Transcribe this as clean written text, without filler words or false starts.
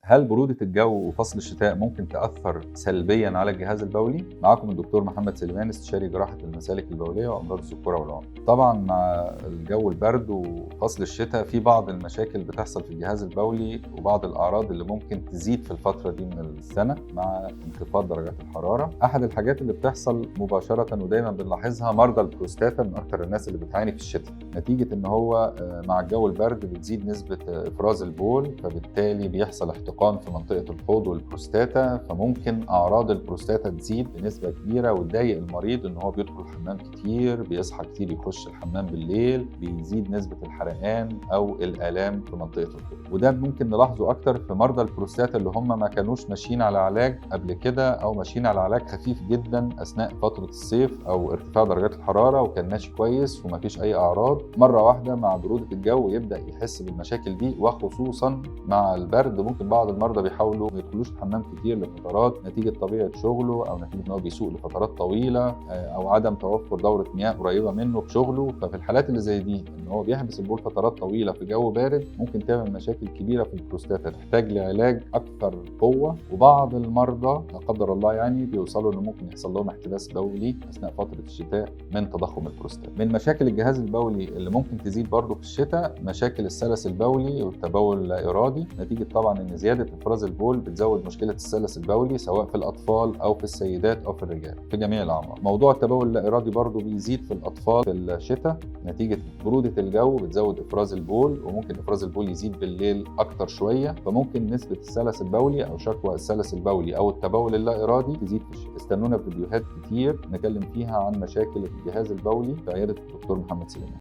هل برودة الجو وفصل الشتاء ممكن تأثر سلبيا على الجهاز البولي؟ معاكم الدكتور محمد سليمان، استشاري جراحة المسالك البولية وأمراض الذكورة والعنق. طبعا مع الجو البرد وفصل الشتاء في بعض المشاكل بتحصل في الجهاز البولي وبعض الأعراض اللي ممكن تزيد في الفترة دي من السنة مع انخفاض درجات الحرارة. أحد الحاجات اللي بتحصل مباشرة ودايما بنلاحظها مرضى البروستاتا من أكثر الناس اللي بتعاني في الشتاء، نتيجة إن هو مع الجو البرد بتزيد نسبة إفراز البول، فبالتالي بيحصل احتقان في منطقة الحوض والبروستاتا، فممكن أعراض البروستاتا تزيد بنسبة كبيرة وتضايق المريض إن هو بيدخل الحمام كتير، بيصحى كتير يخش الحمام بالليل، بيزيد نسبة الحرقان أو الآلام في منطقة الحوض. وده ممكن نلاحظه أكتر في مرضى البروستاتا اللي هم ما كانوش ماشيين على علاج قبل كده أو ماشيين على علاج خفيف جدا أثناء فترة الصيف أو ارتفاع درجات الحرارة وكان ماشي كويس وما فيش أي أعراض. مرة واحدة مع برودة الجو يبدأ يحس بالمشاكل دي، وخصوصا مع البرد ممكن بعض المرضى بيحاولوا ما يدخلوش الحمام كتير لفترات نتيجة طبيعة شغله أو نتيجة إن هو بيسوق لفترات طويلة أو عدم توفر دورة مياه قريبة منه في شغله. ففي الحالات اللي زي دي إن هو بيحبس البول فترات طويلة في جو بارد ممكن تعمل مشاكل كبيرة في البروستاتا تحتاج لعلاج أكثر قوة. وبعض المرضى لا قدر الله يعني بيوصلوا إنه ممكن يحصل لهم احتباس بولي أثناء فترة الشتاء من تضخم البروستاتا. من مشاكل الجهاز البولي اللي ممكن تزيد برضه في الشتاء مشاكل السلس البولي والتبول اللا إرادي، نتيجة طبعا إن زيادة إفراز البول بتزود مشكلة السلس البولي سواء في الأطفال أو في السيدات أو في الرجال في جميع الأعمار. موضوع التبول اللا إرادي برضه بيزيد في الأطفال في الشتاء نتيجة برودة الجو بتزود إفراز البول، وممكن إفراز البول يزيد بالليل أكتر شوية، فممكن نسبة السلس البولي أو شكوى السلس البولي أو التبول اللا إرادي تزيد في الشتاء. استنونا في فيديوهات كتير نتكلم فيها عن مشاكل الجهاز البولي في عيادة الدكتور محمد سليمان.